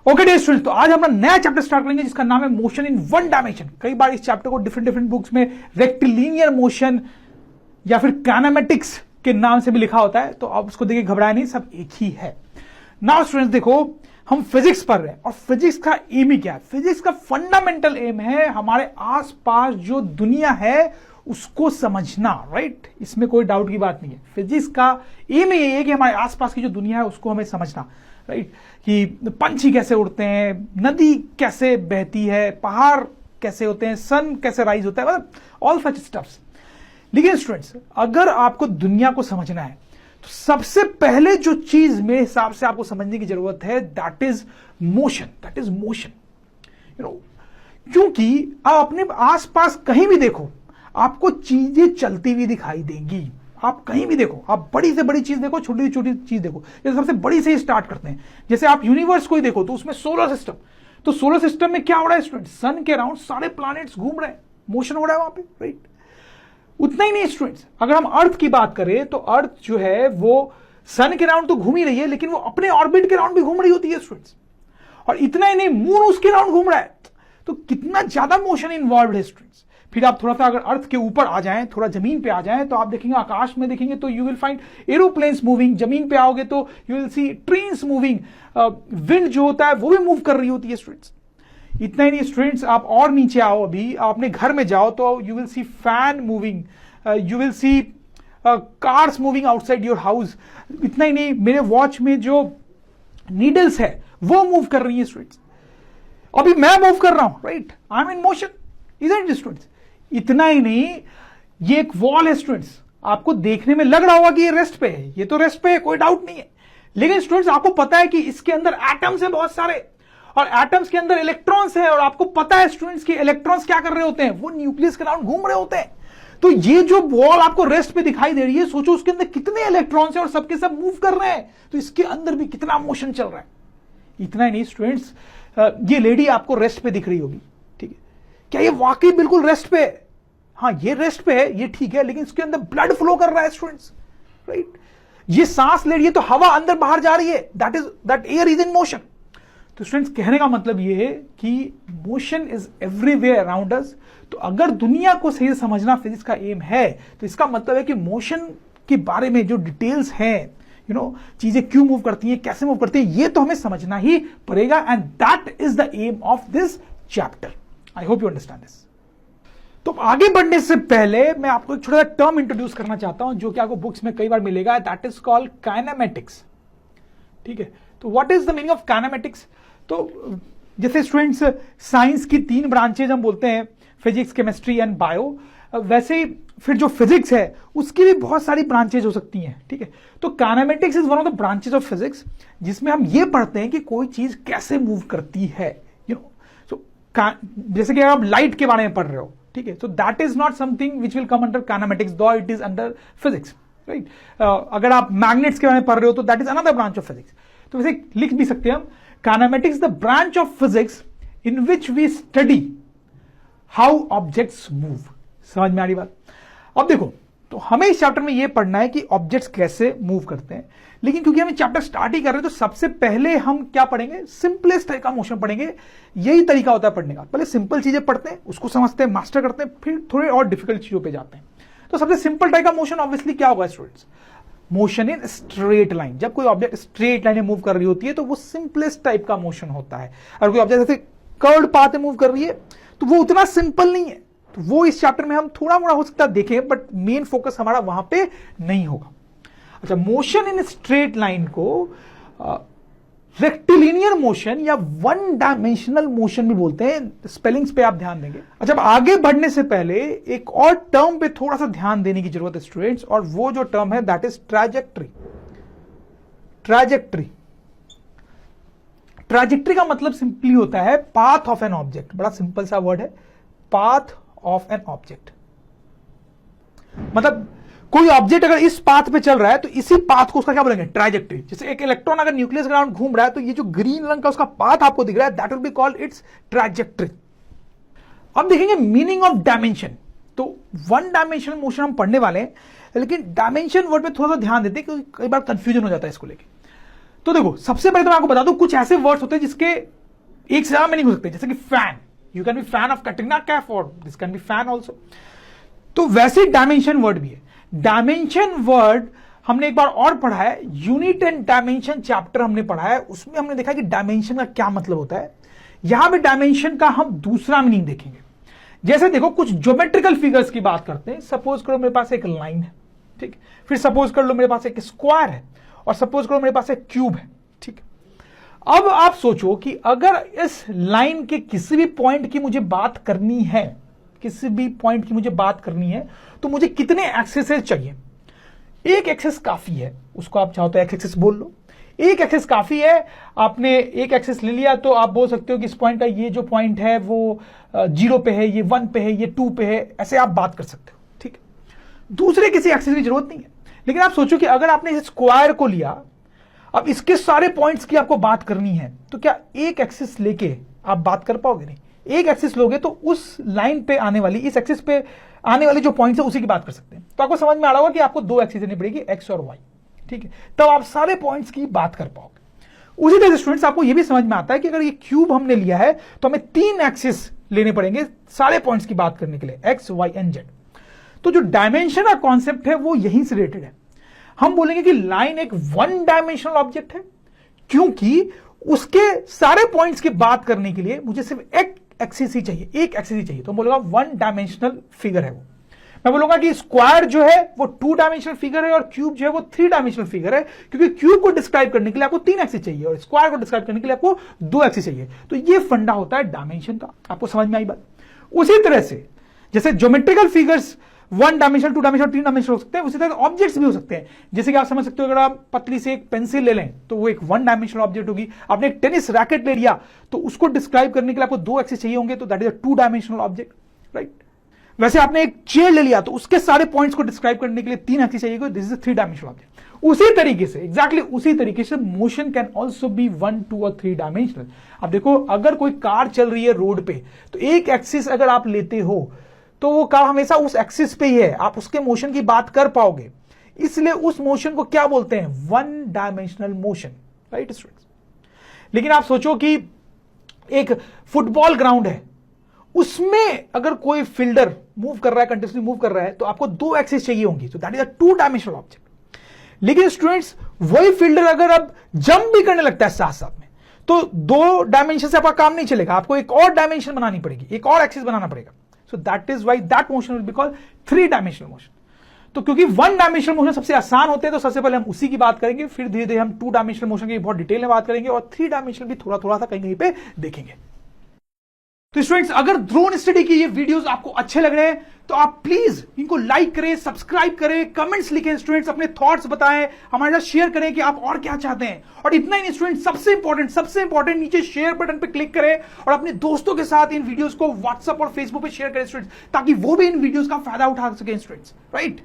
Okay dear students, तो आज हम अपना नया चैप्टर स्टार्ट करेंगे जिसका नाम है मोशन इन वन डायमेंशन। कई बार इस चैप्टर को डिफरेंट डिफरेंट बुक्स में रेक्टिलिनियर मोशन या फिर काइनेमेटिक्स के नाम से भी लिखा होता है, तो आप उसको देखिए घबराए नहीं, सब एक ही है। नाउ स्टूडेंट्स देखो, हम फिजिक्स पढ़ रहे हैं और फिजिक्स का एम ही क्या है? फिजिक्स का फंडामेंटल एम है हमारे आसपास जो दुनिया है उसको समझना, राइट? इसमें कोई डाउट की बात नहीं है। फिजिक्स का एम ही है कि हमारे आसपास की जो दुनिया है उसको हमें समझना, राइट? कि पंछी कैसे उड़ते हैं, नदी कैसे बहती है, पहाड़ कैसे होते हैं, सन कैसे राइज होता है, मतलब ऑल सच स्टफ्स। लेकिन स्टूडेंट्स, अगर आपको दुनिया को समझना है तो सबसे पहले जो चीज मेरे हिसाब से आपको समझने की जरूरत है that is motion. That is motion, you know, क्योंकि आप अपने आसपास कहीं भी देखो आपको चीजें चलती हुई दिखाई देंगी। आप कहीं भी देखो, आप बड़ी से बड़ी चीज देखो, छोटी से छोटी चीज देखो। जैसे सबसे बड़ी से ही स्टार्ट करते हैं, जैसे आप यूनिवर्स को ही देखो तो उसमें सोलर सिस्टम, तो सोलर सिस्टम में क्या हो रहा है स्टूडेंट? सन के अराउंड सारे प्लैनेट्स घूम रहे हैं, मोशन हो रहा है वहां पे, राइट? उतना ही नहीं स्टूडेंट्स, अगर हम अर्थ की बात करें तो अर्थ जो है वो सन के अराउंड तो घूम ही रही है, लेकिन वो अपने ऑर्बिट के अराउंड भी घूम रही होती है स्टूडेंट्स। और इतना ही नहीं, मून उसके अराउंड घूम रहा है, तो कितना ज्यादा मोशन इन्वॉल्व है स्टूडेंट्स। फिर आप थोड़ा सा अगर अर्थ के ऊपर आ जाएं, थोड़ा जमीन पे आ जाएं, तो आप देखेंगे आकाश में देखेंगे तो you will find aeroplanes moving. जमीन पे आओगे तो you will see trains moving, wind जो होता है वो भी मूव कर रही होती है स्टूडेंट्स। इतना ही नहीं स्टूडेंट्स, आप और नीचे आओ, अभी आप अपने घर में जाओ तो you will see fan moving, you will C cars moving outside your house. इतना ही नहीं, मेरे वॉच में जो नीडल्स है वो मूव कर रही है स्टूडेंट्स। अभी मैं मूव कर रहा हूं, right? I am in motion, isn't it students? इतना ही नहीं, ये एक वॉल है स्टूडेंट्स, आपको देखने में लग रहा होगा कि ये रेस्ट पे है, ये तो रेस्ट पे है, कोई डाउट नहीं है। लेकिन स्टूडेंट्स आपको पता है कि इसके अंदर एटम्स है बहुत सारे, और एटम्स के अंदर इलेक्ट्रॉन्स है, और आपको पता है स्टूडेंट्स कि इलेक्ट्रॉन्स क्या कर रहे होते हैं? वो न्यूक्लियस के अराउंड घूम रहे होते हैं। तो ये जो वॉल आपको रेस्ट पे दिखाई दे रही है, सोचो उसके अंदर कितने इलेक्ट्रॉन्स है और सबके सब मूव कर रहे हैं, तो इसके अंदर भी कितना मोशन चल रहा है। इतना ही नहीं स्टूडेंट्स, ये लेडी आपको रेस्ट पे दिख रही होगी, ठीक है? क्या ये वाकई बिल्कुल रेस्ट पे है? हाँ, ये रेस्ट पे है, ये ठीक है, लेकिन इसके अंदर ब्लड फ्लो कर रहा है स्टूडेंट्स, राइट? ये सांस ले रही है तो हवा अंदर बाहर जा रही है, that air is in motion. तो स्टूडेंट्स, कहने का मतलब ये है कि motion is everywhere around us. तो अगर दुनिया को सही से समझना फिजिक्स का एम है, तो इसका मतलब है कि मोशन के बारे में जो डिटेल्स हैं, यू नो, चीजें क्यों मूव करती हैं, कैसे मूव करती हैं, ये तो हमें समझना ही पड़ेगा। And that is the aim of this chapter. I hope you understand this. तो आगे बढ़ने से पहले मैं आपको एक छोटा सा टर्म इंट्रोड्यूस करना चाहता हूं जो कि आपको बुक्स में कई बार मिलेगा, दैट इज कॉल्ड काइनेमेटिक्स, ठीक है? तो what is the meaning of kinematics? तो जैसे स्टूडेंट्स साइंस की 3 ब्रांचेज हम बोलते हैं, फिजिक्स, केमिस्ट्री एंड बायो, वैसे ही फिर जो फिजिक्स है उसकी भी बहुत सारी ब्रांचेज हो सकती हैं, ठीक है? तो kinematics is one of the branches of physics, जिसमें हम ये पढ़ते हैं कि कोई चीज कैसे मूव करती है, यू नो। सो जैसे कि आप लाइट के बारे में पढ़ रहे हो, ठीक है? So that is not something which will come under kinematics, though it is under physics, right? अगर आप मैग्नेट्स के बारे में पढ़ रहे हो तो that is another branch of physics. तो वैसे लिख भी सकते हैं हम, kinematics the branch of physics in which we study how objects move. समझ में आ रही बात? अब देखो, तो हमें इस चैप्टर में यह पढ़ना है कि ऑब्जेक्ट्स कैसे मूव करते हैं, लेकिन क्योंकि हम चैप्टर स्टार्ट ही कर रहे हैं तो सबसे पहले हम क्या पढ़ेंगे? सिंपलेस्ट टाइप का मोशन पढ़ेंगे। यही तरीका होता है पढ़ने का, पहले सिंपल चीजें पढ़ते हैं, उसको समझते हैं, मास्टर करते हैं, फिर थोड़े और डिफिकल्ट चीजों पे जाते हैं। तो सबसे सिंपल टाइप का मोशन ऑब्वियसली क्या होगा students? Motion in straight line. जब कोई ऑब्जेक्ट स्ट्रेट लाइन में मूव कर रही होती है तो वो सिंपलेस्ट टाइप का मोशन होता है। अगर कोई ऑब्जेक्ट जैसे कर्व्ड पाथ में मूव कर रही है तो वो उतना सिंपल नहीं है। तो वो इस चैप्टर में हम थोड़ा मोड़ा हो सकता है देखें, बट मेन फोकस हमारा वहां पे नहीं होगा। अच्छा, मोशन इन स्ट्रेट लाइन को रेक्टिलिनियर मोशन या वन डायमेंशनल मोशन भी बोलते हैं। स्पेलिंग्स पे आप ध्यान देंगे। अच्छा, अब आगे बढ़ने से पहले एक और टर्म पे थोड़ा सा ध्यान देने की जरूरत है स्टूडेंट्स, और वो जो टर्म है that is trajectory. Trajectory, trajectory का मतलब सिंपली होता है पाथ ऑफ एन ऑब्जेक्ट। बड़ा सिंपल सा वर्ड है, पाथ ऑफ एन ऑब्जेक्ट। मतलब कोई ऑब्जेक्ट अगर इस पाथ पे चल रहा है तो इसी पाथ को उसका क्या बोलेंगे? ट्रैजेक्टरी। जैसे एक इलेक्ट्रॉन अगर न्यूक्लियस के अराउंड घूम रहा है तो ये जो ग्रीन रंग का उसका पाथ आपको दिख रहा है, that will be called its trajectory. अब देखेंगे मीनिंग ऑफ डायमेंशन। तो वन डायमेंशनल मोशन हम पढ़ने वाले हैं, लेकिन डायमेंशन वर्ड पे थोड़ा सा ध्यान देते हैं क्योंकि कई बार कंफ्यूजन हो जाता है इसको लेके। तो देखो, सबसे पहले तो मैं आपको बता दूं, कुछ ऐसे वर्ड्स होते हैं जिसके एक से ज्यादा मीनिंग हो सकते हैं, जैसे कि fan, you can be fan of Katrina Kaif और this can be fan also. तो वैसे डायमेंशन वर्ड भी है। डायमेंशन वर्ड हमने एक बार और पढ़ा है, यूनिट एंड डायमेंशन चैप्टर हमने पढ़ा है, उसमें हमने देखा कि डायमेंशन का क्या मतलब होता है। यहां पे डायमेंशन का हम दूसरा मीनिंग देखेंगे। जैसे देखो, कुछ ज्योमेट्रिकल फिगर्स की बात करते हैं। सपोज करो मेरे पास एक लाइन है, ठीक, फिर सपोज कर लो मेरे पास एक स्क्वायर है, और सपोज करो मेरे पास एक क्यूब है, ठीक। अब आप सोचो कि अगर इस लाइन के किसी भी पॉइंट की मुझे बात करनी है, किसी भी पॉइंट की मुझे बात करनी है, तो मुझे कितने एक्सेस चाहिए? एक एक्सेस काफी है, उसको आप चाहो तो एक्स एक्सेस बोल लो। एक एक्सेस काफी है, आपने एक एक्सेस ले लिया तो आप बोल सकते हो कि इस पॉइंट का ये जो पॉइंट है वो 0 पे है, ये 1 पे है, ये 2 पे है, ऐसे आप बात कर सकते हो, ठीक है। दूसरे किसी एक्सेस की जरूरत नहीं है। लेकिन आप सोचो कि अगर आपने इस स्क्वायर को लिया, अब इसके सारे पॉइंट्स की आपको बात करनी है, तो क्या एक एक्सेस लेके आप बात कर पाओगे? नहीं। एक एक्सिस लोगे तो उस लाइन पे आने वाली, इस एक्सिस पे आने वाली जो पॉइंट्स है उसी की बात कर सकते हैं। तो आपको समझ में आ रहा होगा कि आपको 2 एक्सिस देनी पड़ेगी, एक्स और वाई, ठीक है, तब आप सारे पॉइंट्स की बात कर पाओगे। उसी तरह से स्टूडेंट्स, आपको यह भी समझ में आता है कि अगर ये क्यूब हमने लिया है तो हमें 3 एक्सिस लेने पड़ेंगे सारे पॉइंट्स की बात करने के लिए, एक्स, वाई एंड जेड। तो जो डायमेंशन का कॉन्सेप्ट है वो यहीं से रिलेटेड है। हम बोलेंगे कि लाइन एक 1 डायमेंशनल ऑब्जेक्ट है, क्योंकि उसके सारे पॉइंट्स की बात करने के लिए मुझे सिर्फ एक एक्सिस ही चाहिए, एक एक्सिस ही चाहिए। तो बोलूंगा 1 डायमेंशनल फिगर है वो। मैं बोलूंगा कि स्क्वायर जो है वो 2 डायमेंशनल फिगर है, और क्यूब जो है वो 3 डायमेंशनल फिगर है, क्योंकि क्यूब को डिस्क्राइब करने के लिए आपको 3 एक्सिस चाहिए और स्क्वायर को डिस्क्राइब करने के लिए आपको 2 एक्सिस चाहिए। तो ये फंडा होता है डायमेंशन का। आपको समझ में आई बात? उसी तरह से जैसे geometrical figures 1 dimensional, 2 dimensional, 3 dimensional हो सकते हैं, उसी तरह ऑब्जेक्ट्स भी हो सकते हैं। जैसे कि आप समझ सकते हो, अगर आप पतली से एक पेंसिल ले लें तो वो एक 1 डायमेंशनल ऑब्जेक्ट होगी। आपने एक टेनिस रैकेट ले लिया तो उसको डिस्क्राइब करने के लिए आपको 2 एक्सिस चाहिए होंगे, तो that is a 2 dimensional object, right. वैसे आपने एक चेयर ले लिया तो उसके सारे पॉइंट्स को डिस्क्राइब करने के लिए 3 एक्सिस चाहिए, this is a 3 dimensional object. उसी तरीके से, एग्जैक्टली उसी तरीके से मोशन कैन ऑल्सो बी 1, 2 और 3 डायमेंशनल। अब देखो, अगर कोई कार चल रही है रोड पे, तो एक एक्सिस अगर आप लेते हो तो वो कार हमेशा उस एक्सिस पे ही है, आप उसके मोशन की बात कर पाओगे। इसलिए उस मोशन को क्या बोलते हैं? 1 डायमेंशनल मोशन, राइट स्टूडेंट्स। लेकिन आप सोचो कि एक फुटबॉल ग्राउंड है, उसमें अगर कोई फील्डर मूव कर रहा है, कंटिन्यूसली मूव कर रहा है, तो आपको 2 एक्सिस चाहिए होंगी, तो that is a 2 dimensional object. लेकिन स्टूडेंट्स, वही फील्डर अगर अब जंप भी करने लगता है साथ साथ में, तो 2 डायमेंशन से आपका काम नहीं चलेगा, आपको एक और डायमेंशन बनानी पड़ेगी, एक और एक्सिस बनाना पड़ेगा। So that is why that motion will be called 3 dimensional motion. तो क्योंकि 1 डायमेंशनल मोशन सबसे आसान होते हैं, तो सबसे पहले हम उसी की बात करेंगे, फिर धीरे धीरे हम 2 डायमेंशनल मोशन की बहुत डिटेल में बात करेंगे, और 3 डायमेंशनल भी थोड़ा थोड़ा सा कहीं कहीं पे देखेंगे। तो स्टूडेंट्स, अगर ड्रोन स्टडी के ये वीडियोस आपको अच्छे लग रहे हैं तो आप प्लीज इनको लाइक करें, सब्सक्राइब करें, कमेंट्स लिखें स्टूडेंट्स, अपने थॉट्स बताएं, हमारे साथ शेयर करें कि आप और क्या चाहते हैं। और इतना ही नहीं स्टूडेंट्स, सबसे इंपॉर्टेंट नीचे शेयर बटन पे क्लिक करें और अपने दोस्तों के साथ इन वीडियोस को व्हाट्सएप और फेसबुक पे शेयर करें स्टूडेंट्स, ताकि वो भी इन वीडियोस का फायदा उठा सकें स्टूडेंट्स, राइट।